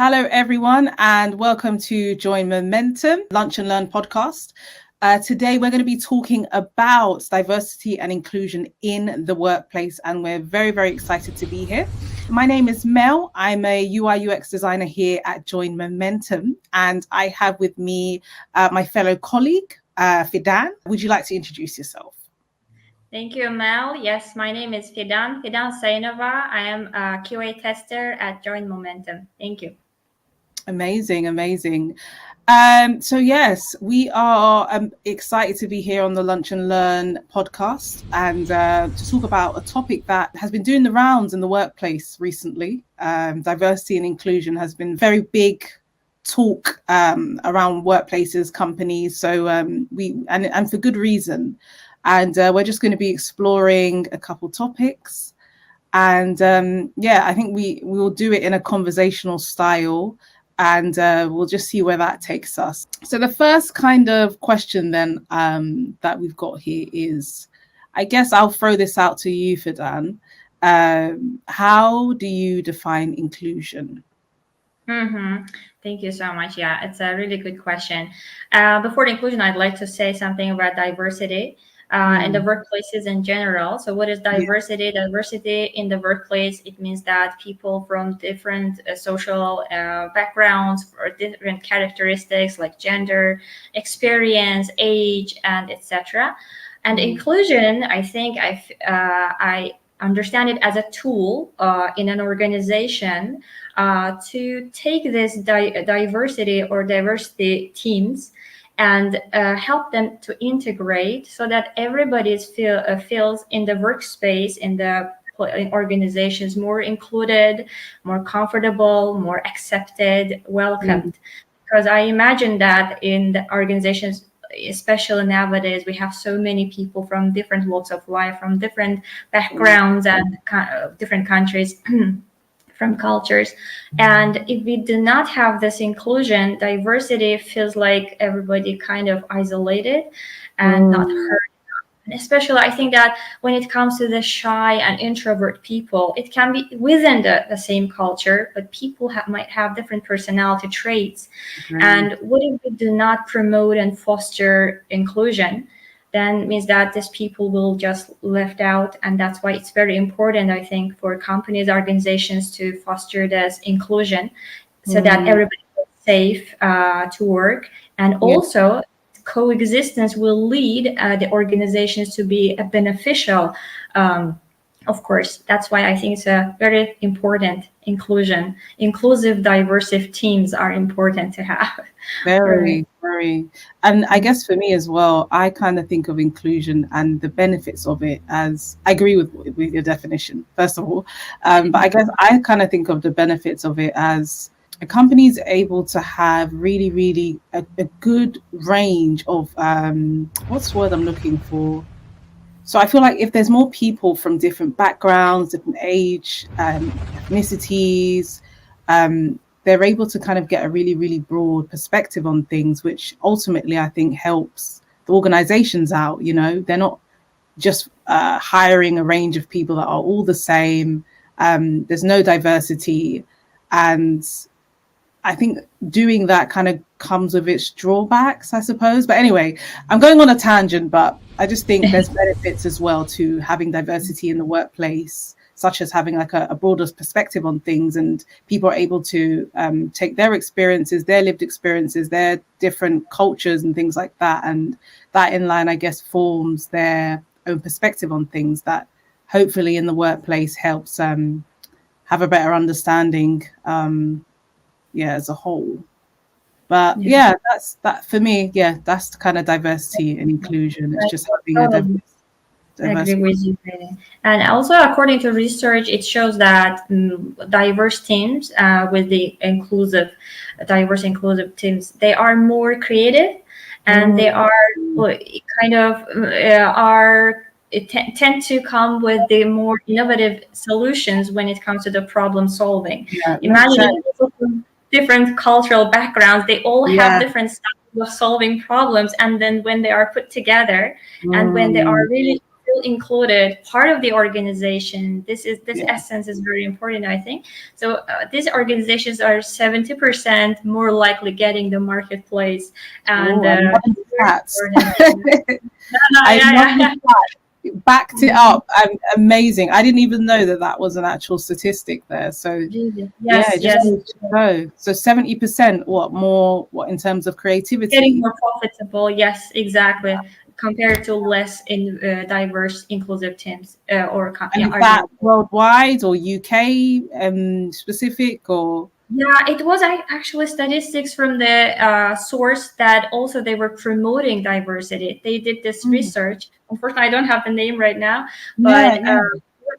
Hello, everyone, and welcome to Join Momentum Lunch and Learn podcast. Today, we're going to be talking about diversity and inclusion in the workplace, and we're very, very excited to be here. My name is Mel. I'm a UI UX designer here at Join Momentum, and I have with me my fellow colleague, Fidan. Would you like to introduce yourself? Thank you, Mel. Yes, my name is Fidan Huseynova. I am a QA tester at Join Momentum. Thank you. Amazing. So yes, we are excited to be here on the Lunch and Learn podcast and to talk about a topic that has been doing the rounds in the workplace recently. Diversity and inclusion has been very big talk around workplaces, companies. So and for good reason. And we're just going to be exploring a couple topics. And I think we will do it in a conversational style. And we'll just see where that takes us. So the first kind of question then that we've got here is, I guess I'll throw this out to you, Fidan. How do you define inclusion? Thank you so much. Yeah, it's a really good question. Before the inclusion, I'd like to say something about diversity. In the workplaces in general. So what is diversity? Yeah. Diversity in the workplace, it means that people from different social backgrounds or different characteristics like gender, experience, age, and etc. And inclusion, I think I understand it as a tool in an organization to take this diversity or diversity teams and help them to integrate so that everybody feels in the workspace, in the organizations more included, more comfortable, more accepted, welcomed. Because I imagine that in the organizations, especially nowadays, we have so many people from different walks of life, from different backgrounds and different countries. From cultures, and if we do not have this inclusion, diversity feels like everybody kind of isolated and not heard. And especially, I think that when it comes to the shy and introvert people, it can be within the same culture, but people might have different personality traits. And what if we do not promote and foster inclusion? Then means that these people will just left out. And that's why it's very important, I think, for companies, organizations to foster this inclusion so that everybody is safe to work. And also coexistence will lead the organizations to be beneficial. Of course, that's why I think it's a very important inclusion. Inclusive, diverse teams are important to have. Very. And I guess for me as well, I kind of think of inclusion and the benefits of it as, I agree with your definition, first of all. But I guess I kind of think of the benefits of it as a company is able to have really a good range of, what's the word I'm looking for? So I feel like if there's more people from different backgrounds, different age, ethnicities, they're able to kind of get a really broad perspective on things, which ultimately I think helps the organizations out. You know, they're not just hiring a range of people that are all the same. There's no diversity. And I think doing that kind of comes with its drawbacks, I suppose. But anyway, I'm going on a tangent, but I just think there's benefits as well to having diversity in the workplace, such as having like a broader perspective on things, and people are able to take their experiences, their lived experiences, their different cultures and things like that. And that in line, I guess, forms their own perspective on things that hopefully in the workplace helps have a better understanding as a whole. But that's that for me. That's the kind of diversity and inclusion. It's just having a diverse. I agree with you, really. And also, according to research, it shows that diverse teams with the diverse inclusive teams, they are more creative, and they are kind of tend to come with the more innovative solutions when it comes to the problem solving. Imagine people from different cultural backgrounds, they all have different styles of solving problems, and then when they are put together and when they are really feel included, part of the organization. This Yeah. essence is very important, I think. So these organizations are 70% more likely getting the marketplace, and Oh, I love the stats. I yeah, love the yeah. stats. Backed it Mhm. up. Amazing. I didn't even know that that was an actual statistic there. So Really. yeah, Yes, it just yes. goes to show. So 70%, what more, what in terms of Getting creativity? more profitable. Yes, exactly. Compared to less in diverse, inclusive teams And yeah, is that organizations. worldwide or UK specific or? Yeah, it was actually statistics from the source that also they were promoting diversity. They did this Mm. research. Unfortunately, I don't have the name right now, Yeah, but yeah.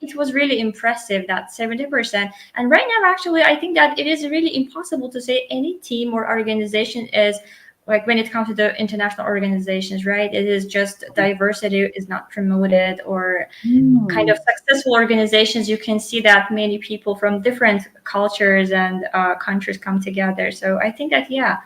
it was really impressive that 70%. And right now, actually, I think that it is really impossible to say any team or organization is like when it comes to the international organizations, right? It is just diversity is not promoted, or kind of Mm. successful organizations, you can see that many people from different cultures and countries come together. So I think that, yeah,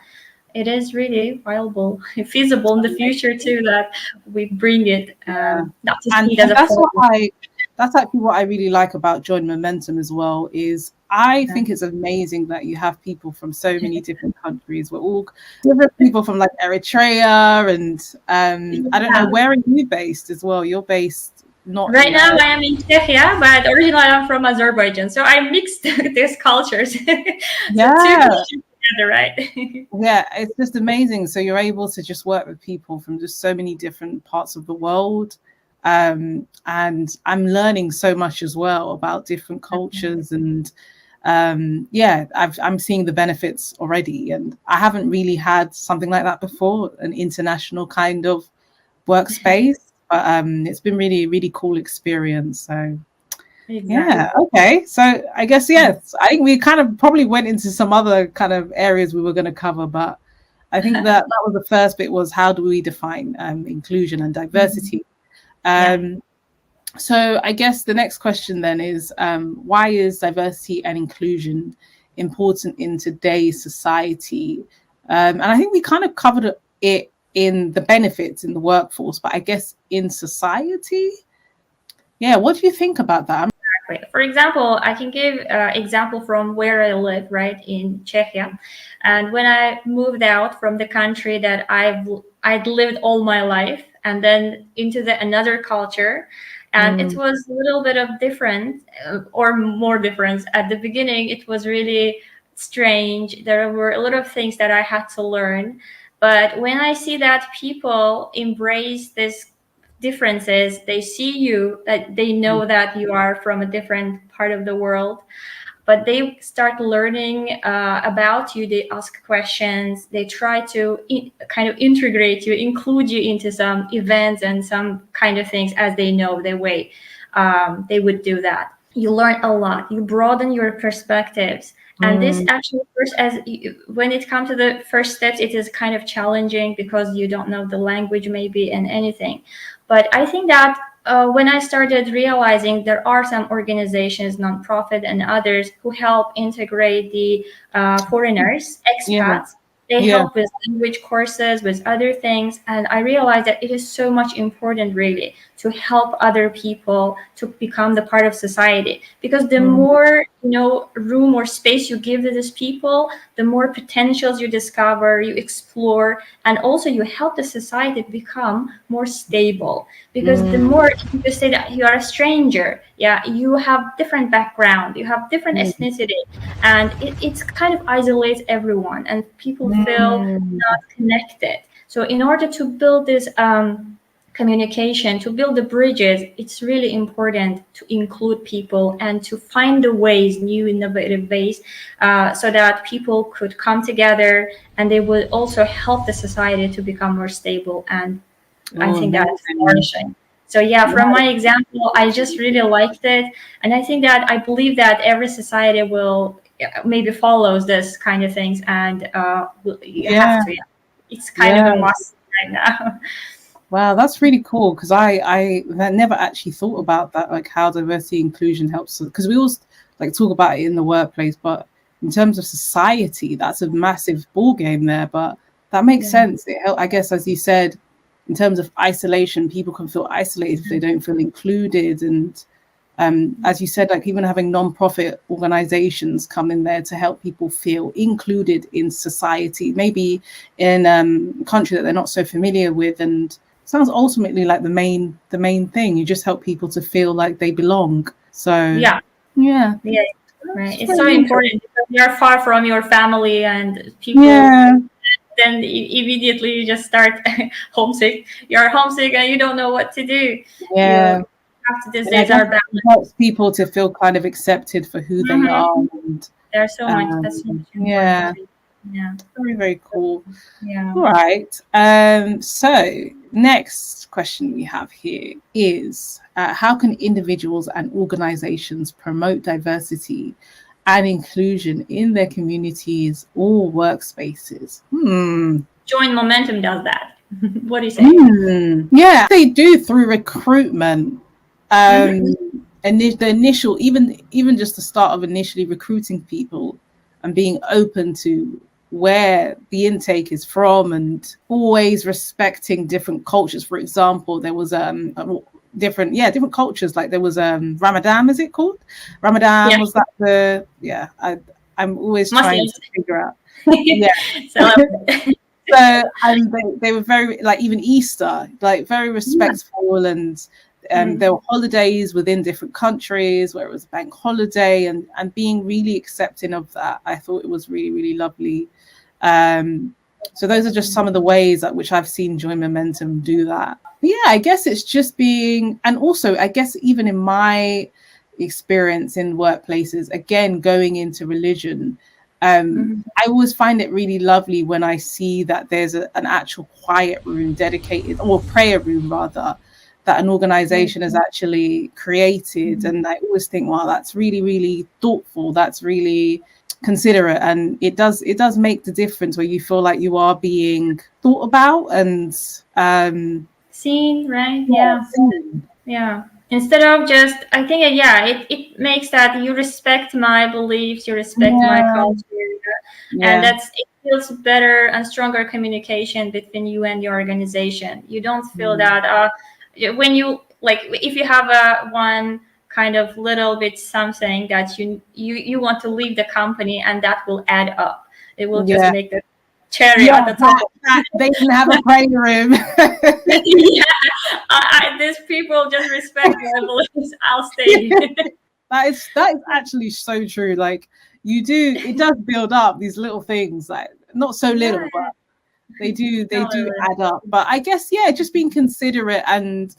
it is really viable, feasible in the future too, that we bring it, Yeah. not to And see it as a that's what problem. that's actually what I really like about Join Momentum as well, is I Yeah. think it's amazing that you have people from so many different countries. We're all different people from like Eritrea and I don't know, Yeah. where are you based as well? You're based not Right in now I am in Czechia, but originally I'm from Azerbaijan, so I mixed these cultures. So two yeah. cultures together, right? Yeah, it's just amazing. So you're able to just work with people from just so many different parts of the world. And I'm learning so much as well about different cultures. And yeah, I'm seeing the benefits already. And I haven't really had something like that before, an international kind of workspace. But it's been really, really cool experience. So yeah. Exactly. Okay. So I guess yes. I think we kind of probably went into some other kind of areas we were going to cover, but I think that that was the first bit, was how do we define inclusion and Mhm. diversity. Yeah. Um, so I guess the next question then is, why is diversity and inclusion important in today's society? And I think we kind of covered it in the benefits in the workforce, but I guess in society, yeah. What do you think about that? Right. For example, I can give example from where I live, right, in Czechia. And when I moved out from the country that I'd lived all my life, and then into the another culture, and it Mm, was a little bit of different, or more difference. At the beginning, it was really strange. There were a lot of things that I had to learn. But when I see that people embrace this differences, they see you, that they know that you are from a different part of the world, but they start learning about you. They ask questions, they try to kind of integrate you, include you into some events and some kind of things, as they know the way they would do that. You learn a lot, you broaden your perspectives. And this mm, actually first, when it comes to the first steps, it is kind of challenging because you don't know the language maybe and anything. But I think that when I started realizing there are some organizations, nonprofit and others, who help integrate the foreigners, yeah. expats, they Yeah. help with language courses, with other things. And I realized that it is so much important, really, to help other people to become the part of society. Because the Mm, more, room or space you give to these people, the more potentials you discover, you explore, and also you help the society become more stable. Because the mm, more you say that you are a stranger, yeah, you have different background, you have different mm, ethnicity, and it's kind of isolates everyone, and people feel mm, not connected. So in order to build this communication, to build the bridges, it's really important to include people and to find the ways, new innovative ways, so that people could come together, and they would also help the society to become more stable. And I oh, think that's amazing. flourishing. So yeah, Yeah. from my example, I just really liked it, and I think that I believe that every society will maybe follows this kind of things, and you have Yeah. to. Yeah. It's kind of a Yeah. must right now. Wow, that's really cool, because I never actually thought about that, like how diversity inclusion helps, because we always like talk about it in the workplace, but in terms of society, that's a massive ball game there. But that makes Yeah. sense. I guess, as you said, in terms of isolation, people can feel isolated if they don't feel included. And as you said, like even having non-profit organizations come in there to help people feel included in society, maybe in a country that they're not so familiar with. And sounds ultimately like the main thing. You just help people to feel like they belong. So yeah. Right. It's so important because you're far from your family and people. Then immediately you just start homesick. You're homesick and you don't know what to do. Yeah. It helps people to feel kind of accepted for who they are. And, there's so much. That's so much important. Yeah. Very, very cool. Yeah. All right. So next question we have here is how can individuals and organizations promote diversity and inclusion in their communities or workspaces? Join Momentum does that. What do you say? Yeah, they do through recruitment. And the initial, even just the start of initially recruiting people and being open to where the intake is from and always respecting different cultures. For example, there was different cultures. Like there was Ramadan, is it called? Ramadan was that I'm always trying to figure out. So and they were very, like, even Easter, like very respectful, and there were holidays within different countries where it was a bank holiday, and being really accepting of that. I thought it was really, really lovely. So those are just some of the ways at which I've seen Join Momentum do that. But yeah, I guess it's just being, and also I guess even in my experience in workplaces, again, going into religion, I always find it really lovely when I see that there's an actual quiet room dedicated, or prayer room rather, that an organization has actually created. And I always think, wow, that's really, really thoughtful. That's really considerate. And it does make the difference where you feel like you are being thought about and seen, right? Yeah. Instead of just, I think, it makes that you respect my beliefs, you respect my culture, and it feels better and stronger communication between you and your organization. You don't feel that when you, like, if you have one kind of little bit something that you want to leave the company, and that will add up. It will just make the cherry on the top. They can have a prayer room. These people just respect my beliefs. I'll stay. That is actually so true. Like it does build up these little things, like not so little, but they do add up. But I guess just being considerate, and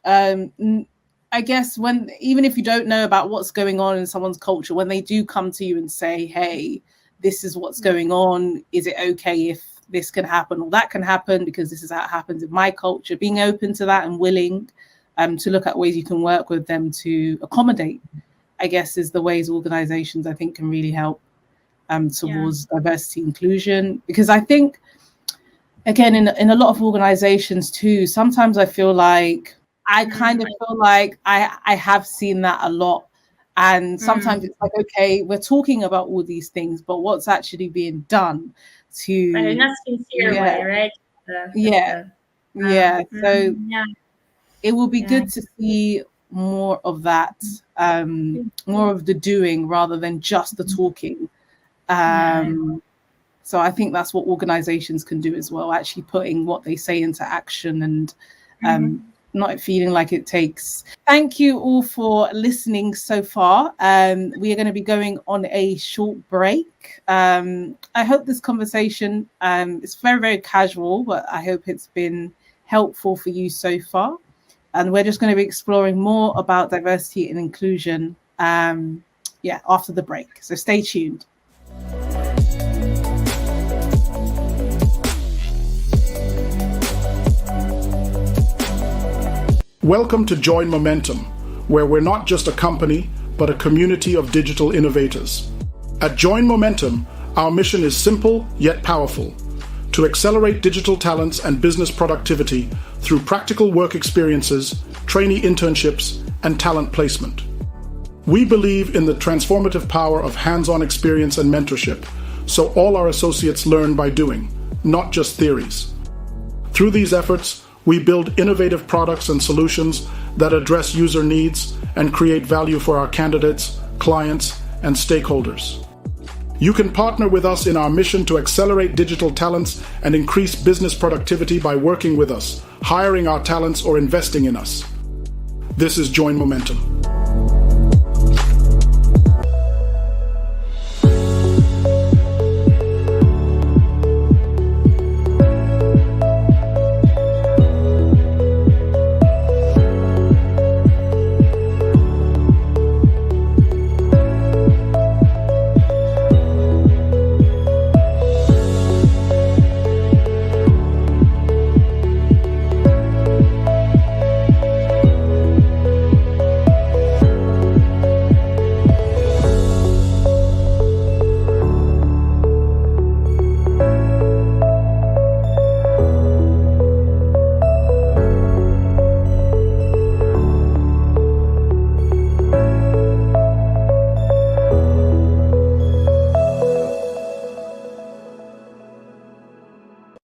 I guess even if you don't know about what's going on in someone's culture, when they do come to you and say, hey, this is what's going on, is it okay if this can happen or that can happen, because this is how it happens in my culture, being open to that and willing to look at ways you can work with them to accommodate, I guess, is the ways organizations, I think, can really help towards diversity inclusion. Because I think, again, in a lot of organizations too, sometimes I feel like I have seen that a lot. And sometimes it's like, okay, we're talking about all these things, but what's actually being done to... But in a sincere way, right? So it will be good to see more of that, more of the doing rather than just the talking. So I think that's what organizations can do as well, actually putting what they say into action and not feeling like it takes. Thank you all for listening so far. We are going to be going on a short break. I hope this conversation is very, very casual, but I hope it's been helpful for you so far. And we're just going to be exploring more about diversity and inclusion after the break. So stay tuned. Welcome to Join Momentum, where we're not just a company, but a community of digital innovators. At Join Momentum, our mission is simple yet powerful: to accelerate digital talents and business productivity through practical work experiences, trainee internships, and talent placement. We believe in the transformative power of hands-on experience and mentorship, so all our associates learn by doing, not just theories. Through these efforts, We build innovative products and solutions that address user needs and create value for our candidates, clients, and stakeholders. You can partner with us in our mission to accelerate digital talents and increase business productivity by working with us, hiring our talents, or investing in us. This is Join Momentum.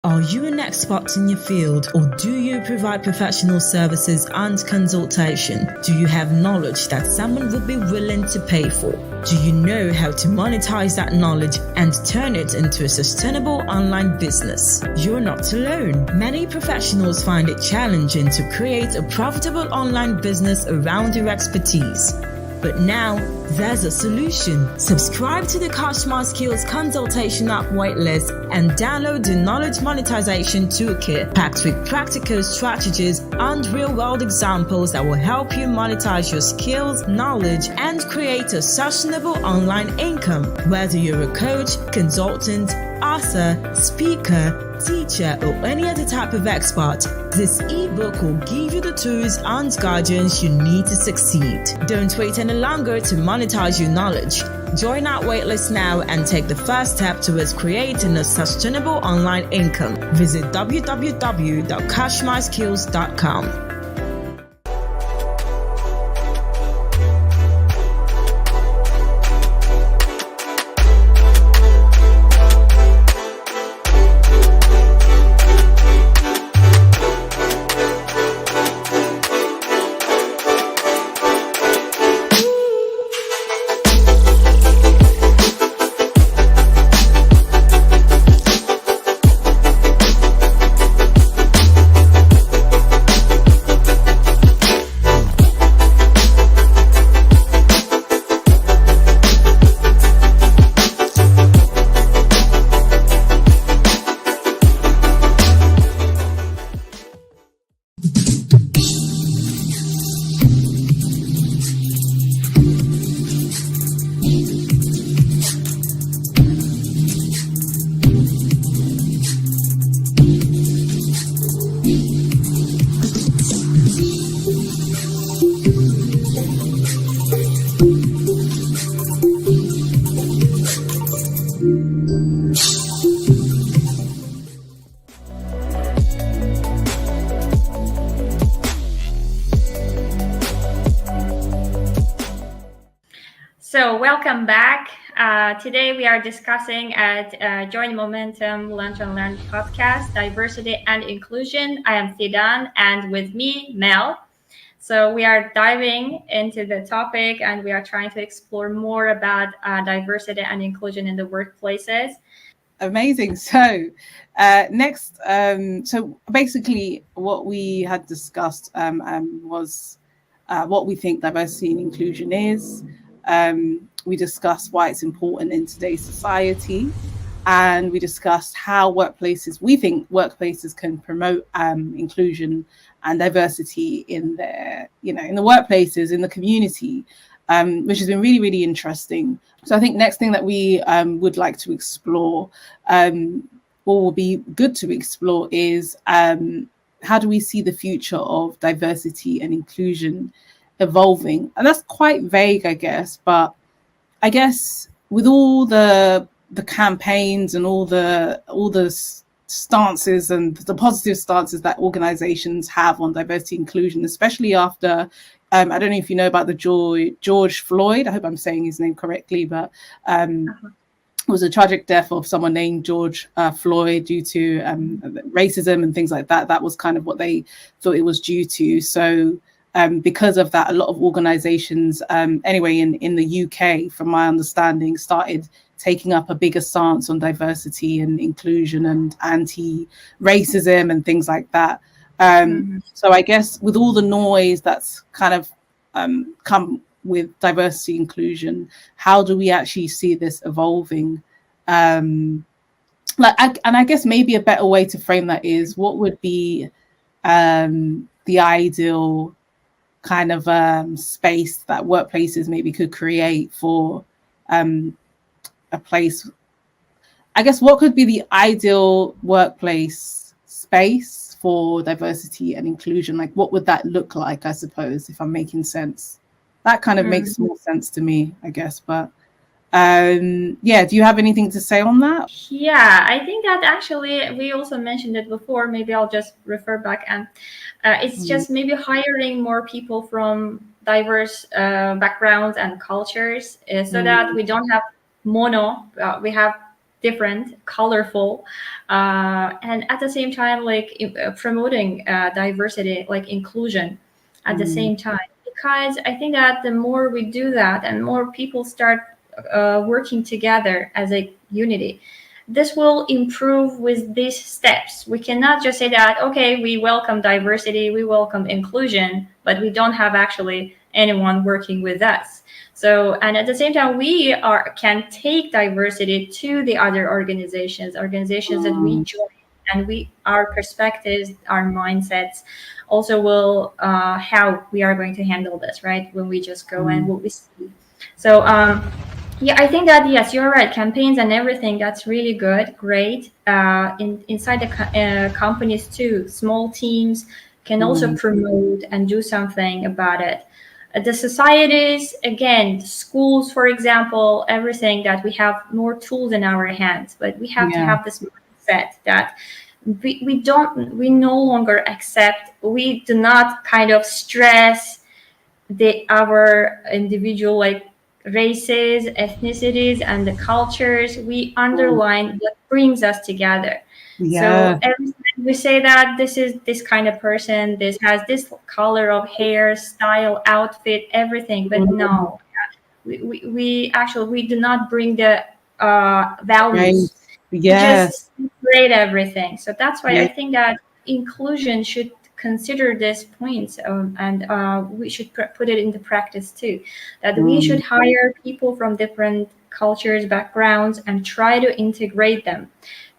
Are you an expert in your field, or do you provide professional services and consultation? Do you have knowledge that someone would be willing to pay for? Do you know how to monetize that knowledge and turn it into a sustainable online business? You're not alone. Many professionals find it challenging to create a profitable online business around their expertise. But now, there's a solution. Subscribe to the Cash My Skills consultation app waitlist and download the Knowledge Monetization Toolkit, packed with practical strategies and real-world examples that will help you monetize your skills, knowledge, and create a sustainable online income. Whether you're a coach, consultant, author, speaker, teacher, or any other type of expert, this ebook will give you the tools and guidance you need to succeed. Don't wait any longer to monetize your knowledge. Join our waitlist now and take the first step towards creating a sustainable online income. Visit www.cashmyskills.com. So welcome back. Today we are discussing at Join Momentum Lunch and Learn podcast, diversity and inclusion. I am Fidan, and with me, Mel. So we are diving into the topic, and we are trying to explore more about diversity and inclusion in the workplaces. Amazing. So next, so basically what we had discussed was what we think diversity and inclusion is. We discussed why it's important in today's society, and we discussed how we think workplaces can promote inclusion and diversity in their, in the workplaces, in the community, which has been really, really interesting. So I think next thing that we would like to explore, or will be good to explore, is how do we see the future of diversity and inclusion evolving? And that's quite vague, I guess, but I guess with all the campaigns and all the stances and the positive stances that organizations have on diversity and inclusion, especially after I don't know if you know about the George Floyd, I hope I'm saying his name correctly, but was a tragic death of someone named George Floyd due to racism and things like that. That was kind of what they thought it was due to. So because of that, a lot of organizations, anyway, in the UK, from my understanding, started taking up a bigger stance on diversity and inclusion and anti-racism and things like that. So I guess with all the noise that's kind of come with diversity inclusion, how do we actually see this evolving? And I guess maybe a better way to frame that is, what would be the ideal kind of space that workplaces maybe could create for a place? I guess what could be the ideal workplace space for diversity and inclusion? Like, what would that look like, I suppose, if I'm making sense? That kind of makes more sense to me, I guess. But yeah, do you have anything to say on that? Yeah, I think that actually we also mentioned it before. Maybe I'll just refer back, and it's just maybe hiring more people from diverse backgrounds and cultures, so that we don't have mono, we have different, colorful, and at the same time, like promoting diversity, like inclusion at the same time. Because I think that the more we do that and more people start working together as a unity, this will improve with these steps. We cannot just say that, okay, we welcome diversity, we welcome inclusion, but we don't have actually anyone working with us. So, and at the same time, we can take diversity to the other organizations that we join, and our perspectives, our mindsets also will how we are going to handle this, right? When we just go and what we see. So yeah, I think that, yes, you're right. Campaigns and everything, that's really good, great. Inside the companies too, small teams can also promote and do something about it. The societies, again, schools, for example, everything, that we have more tools in our hands, but we have to have this mindset that we no longer accept, we do not kind of stress our individual, like, races, ethnicities, and the cultures. We underline what brings us together. So every time we say that this is this kind of person, this has this color of hair, style, outfit, everything, but no, we actually, we do not bring the values. We just separate everything. So that's why I think that inclusion should consider these points, and we should put it into practice too, that we should hire people from different cultures, backgrounds, and try to integrate them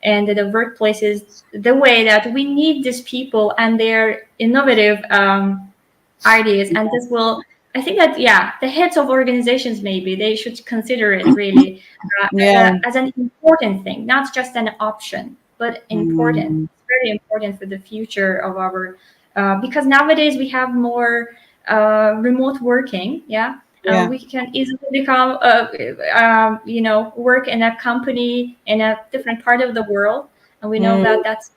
and the workplaces the way that we need these people and their innovative ideas. And this will, I think that, the heads of organizations, maybe they should consider it really as an important thing, not just an option, but important. It's very important for the future of our, because nowadays we have more remote working, we can easily become, work in a company in a different part of the world, and we know that that's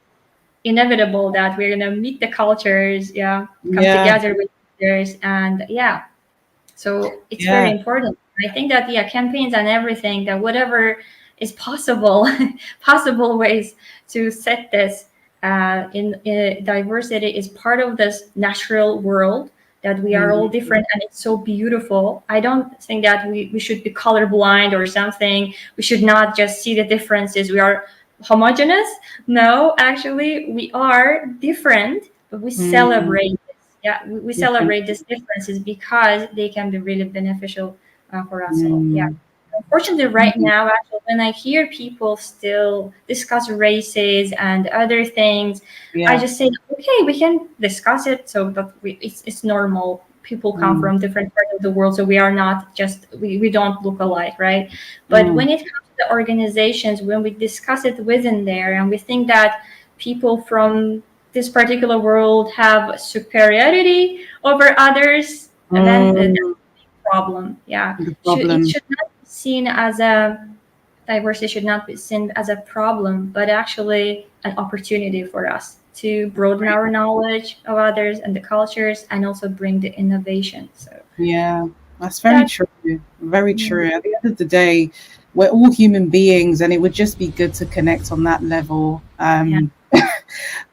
inevitable, that we're gonna meet the cultures, come together with others, and so it's very important. I think that campaigns and everything, that whatever is possible, possible ways to set this in diversity is part of this natural world, that we are all different and it's so beautiful. I don't think that we should be colorblind or something. We should not just see the differences. We are homogeneous. No, actually, we are different, but we celebrate this. We celebrate these differences because they can be really beneficial for us all. Unfortunately, right now, actually, when I hear people still discuss races and other things, I just say, okay, we can discuss it. So, but it's normal. People come from different parts of the world, so we are not just, we don't look alike, right? But when it comes to the organizations, when we discuss it within there, and we think that people from this particular world have superiority over others, and then that's a big problem. It should not be seen as a diversity, should not be seen as a problem, but actually an opportunity for us to broaden our knowledge of others and the cultures, and also bring the innovation. So that's very true. Very true. At the end of the day, we're all human beings, and it would just be good to connect on that level.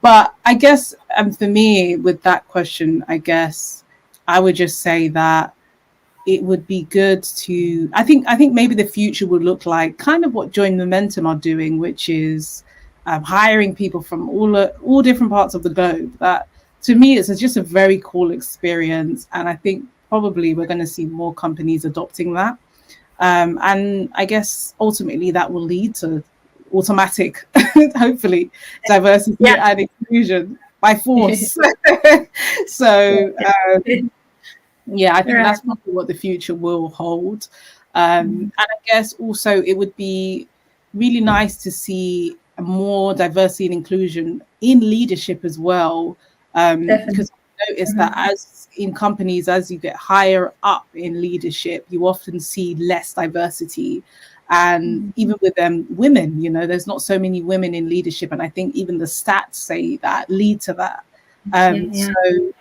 But I guess for me, with that question, I guess I would just say that it would be good to, I think maybe the future would look like kind of what Join Momentum are doing, which is hiring people from all different parts of the globe. That to me is just a very cool experience, and I think probably we're going to see more companies adopting that. And I guess ultimately that will lead to automatic, hopefully, diversity and inclusion by force. So yeah, I think that's probably what the future will hold. And I guess also it would be really nice to see more diversity and inclusion in leadership as well. Because I noticed that as in companies, as you get higher up in leadership, you often see less diversity. And even with women, there's not so many women in leadership. And I think even the stats say that lead to that. So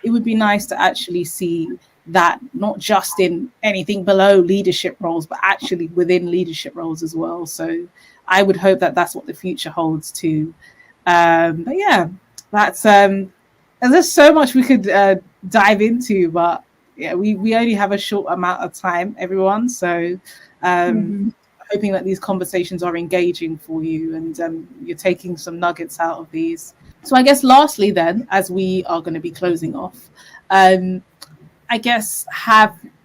it would be nice to actually see that, not just in anything below leadership roles, but actually within leadership roles as well. So I would hope that that's what the future holds too. But yeah, that's there's so much we could dive into, but yeah, we only have a short amount of time, everyone. So hoping that these conversations are engaging for you, and you're taking some nuggets out of these. So I guess lastly then, as we are going to be closing off, I guess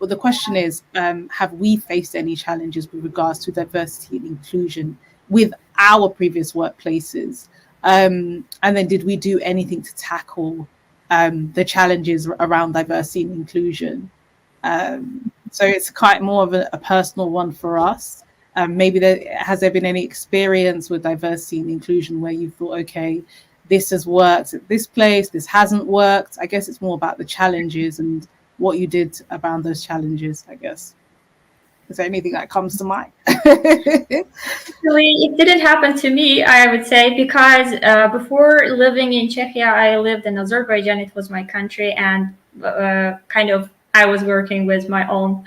the question is, have we faced any challenges with regards to diversity and inclusion with our previous workplaces? And then did we do anything to tackle the challenges around diversity and inclusion? So it's quite more of a personal one for us. Maybe has there been any experience with diversity and inclusion where you thought, okay, this has worked at this place, this hasn't worked? I guess it's more about the challenges and what you did around those challenges, I guess. Is there anything that comes to mind? Actually, it didn't happen to me, I would say, because before living in Czechia, I lived in Azerbaijan. It was my country, and kind of I was working with my own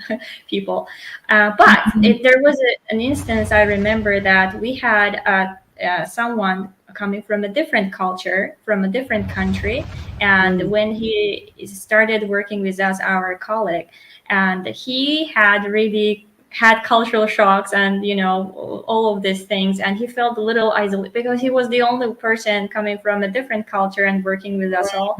people. But there was an instance I remember that we had someone coming from a different culture, from a different country. And when he started working with us, our colleague, and he had really had cultural shocks and, all of these things. And he felt a little isolated because he was the only person coming from a different culture and working with us all.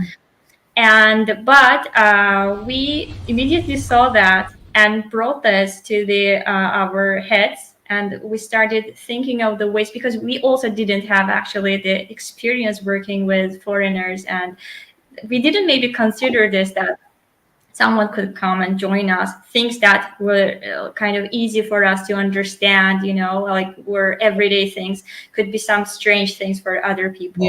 But we immediately saw that and brought this to our heads. And we started thinking of the ways, because we also didn't have actually the experience working with foreigners. And we didn't maybe consider this, that someone could come and join us, things that were kind of easy for us to understand, like were everyday things, could be some strange things for other people.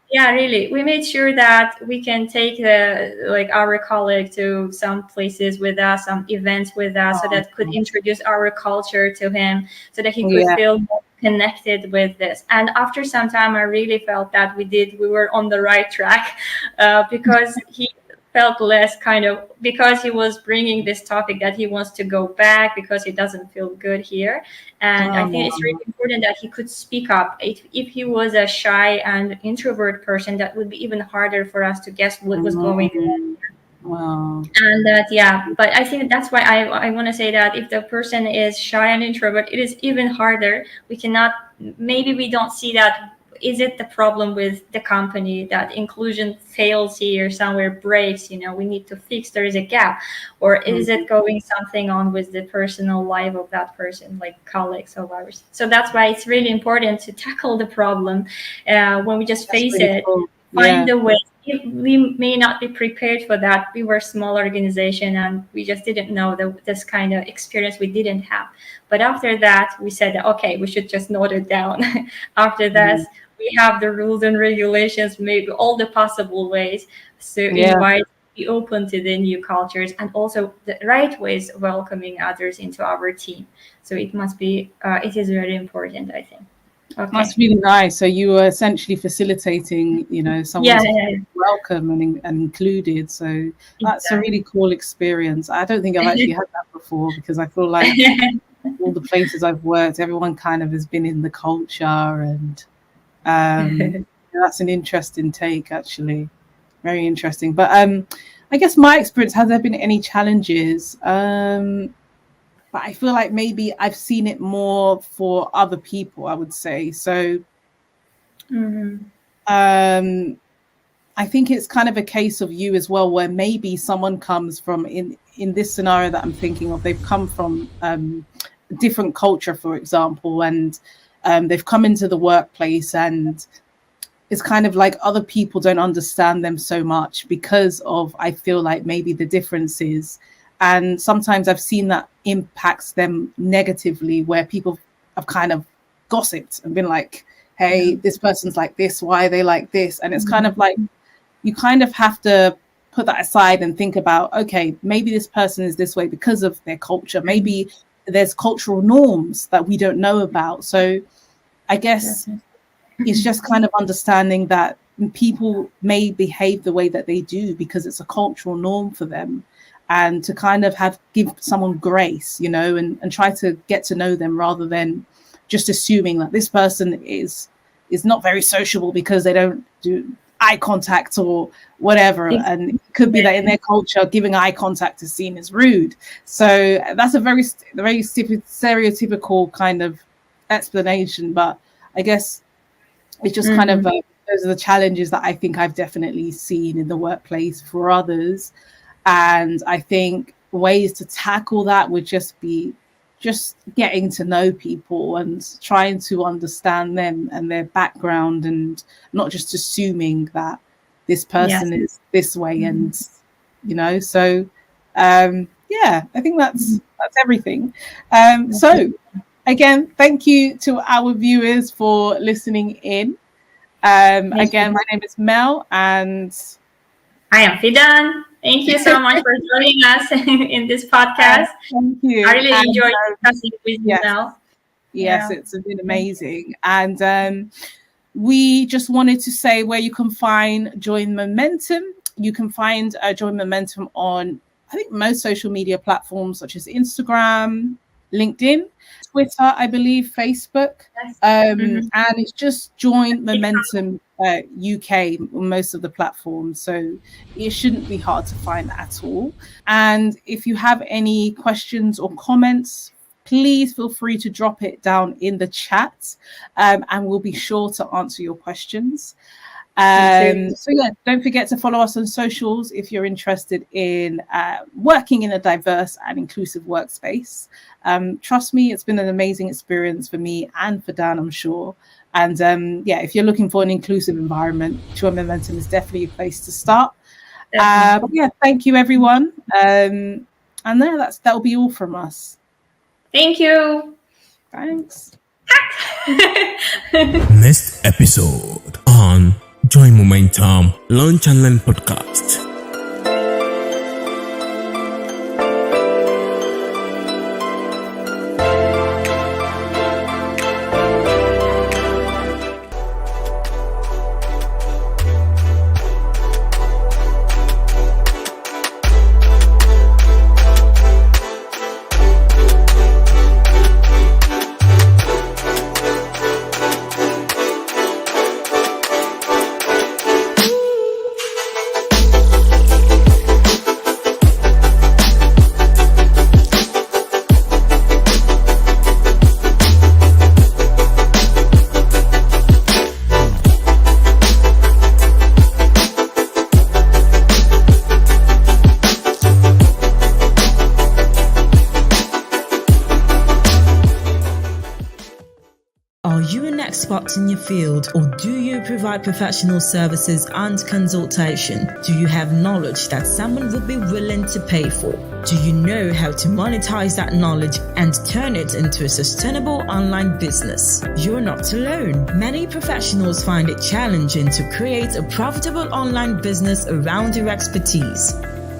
Yeah, really. We made sure that we can take our colleague to some places with us, some events with us, so that could introduce our culture to him, so that he could feel more connected with this. And after some time, I really felt that we were on the right track, because he felt less because he was bringing this topic that he wants to go back because he doesn't feel good here. And I think it's really important that he could speak up. If he was a shy and introvert person, that would be even harder for us to guess what was going on. Wow. And but I think that's why I want to say that if the person is shy and introvert, it is even harder. Maybe we don't see that. Is it the problem with the company that inclusion fails here, somewhere breaks, we need to fix, there is a gap? Or is it going something on with the personal life of that person, like colleagues of ours? So that's why it's really important to tackle the problem when we just face it, find a way. If we may not be prepared for that. We were a small organization and we just didn't know this kind of experience we didn't have. But after that, we said, okay, we should just note it down. After that, we have the rules and regulations, maybe all the possible ways to invite, be open to the new cultures, and also the right ways of welcoming others into our team. So it is very important, I think. Okay. That's really nice. So you were essentially facilitating, someone's welcome and included. So that's a really cool experience. I don't think I've actually had that before, because I feel like all the places I've worked, everyone kind of has been in the culture, and that's an interesting take, actually. Very interesting. But I guess my experience, has there been any challenges? But I feel like maybe I've seen it more for other people, I would say. So I think it's kind of a case of you as well, where maybe someone comes from, in this scenario that I'm thinking of, they've come from a different culture, for example, and they've come into the workplace, and it's kind of like other people don't understand them so much because of, I feel like, maybe the differences. And sometimes I've seen that impacts them negatively, where people have kind of gossiped and been like, hey, this person's like this, why are they like this? And it's kind of like, you kind of have to put that aside and think about, okay, maybe this person is this way because of their culture. Maybe there's cultural norms that we don't know about. So I guess it's just kind of understanding that people may behave the way that they do because it's a cultural norm for them, and to kind of give someone grace, and try to get to know them, rather than just assuming that this person is not very sociable because they don't do eye contact or whatever. And it could be that in their culture, giving eye contact is seen as rude. So that's a very stereotypical kind of explanation. But I guess it's just kind of those are the challenges that I think I've definitely seen in the workplace for others. And I think ways to tackle that would just be getting to know people and trying to understand them and their background, and not just assuming that this person is this way. And so I think that's everything. So again, thank you to our viewers for listening in. Again, my name is Mel, and I am Fidan. Thank you so much for joining us in this podcast. Thank you. I really enjoyed discussing with you, Mel. Yes, it's been amazing. And we just wanted to say where you can find Join Momentum. You can find Join Momentum on, I think, most social media platforms such as Instagram, LinkedIn, Twitter, I believe, Facebook. And it's just Join Momentum UK on most of the platforms. So it shouldn't be hard to find at all. And if you have any questions or comments, please feel free to drop it down in the chat, and we'll be sure to answer your questions. Don't forget to follow us on socials if you're interested in working in a diverse and inclusive workspace. Trust me, it's been an amazing experience for me and for Dan, I'm sure. And if you're looking for an inclusive environment, Join Momentum is definitely a place to start. Thank you, everyone. And that'll be all from us. Thank you. Thanks. Next episode on Join Momentum Launch and Learn podcast. Expert in your field, or do you provide professional services and consultation? Do you have knowledge that someone would be willing to pay for? Do you know how to monetize that knowledge and turn it into a sustainable online business? You're not alone. Many professionals find it challenging to create a profitable online business around their expertise.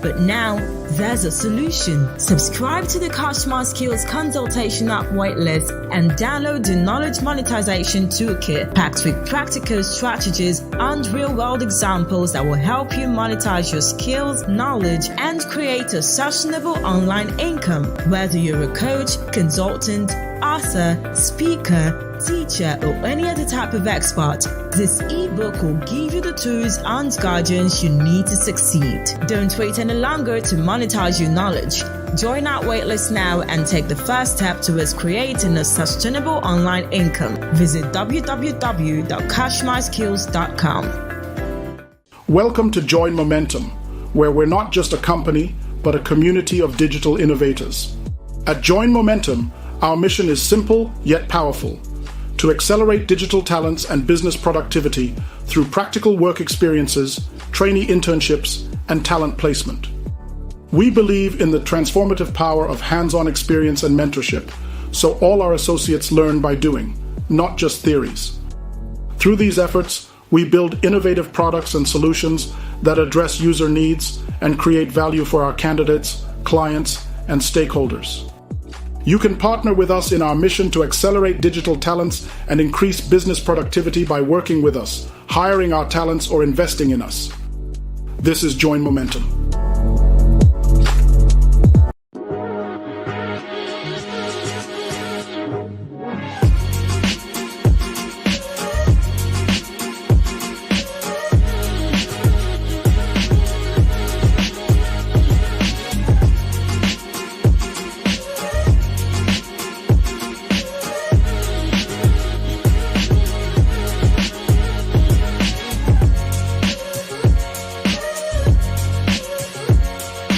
But now, there's a solution. Subscribe to the Cash My Skills Consultation app waitlist and download the Knowledge Monetization Toolkit packed with practical strategies and real-world examples that will help you monetize your skills, knowledge, and create a sustainable online income. Whether you're a coach, consultant, author, speaker, teacher, or any other type of expert, this ebook will give you the tools and guidance you need to succeed. Don't wait any longer to monetize your knowledge. Join our waitlist now and take the first step towards creating a sustainable online income. Visit www.cashmyskills.com. Welcome to Join Momentum, where we're not just a company, but a community of digital innovators. At Join Momentum, our mission is simple yet powerful: to accelerate digital talents and business productivity through practical work experiences, trainee internships, and talent placement. We believe in the transformative power of hands-on experience and mentorship, so all our associates learn by doing, not just theories. Through these efforts, we build innovative products and solutions that address user needs and create value for our candidates, clients, and stakeholders. You can partner with us in our mission to accelerate digital talents and increase business productivity by working with us, hiring our talents, or investing in us. This is Join Momentum.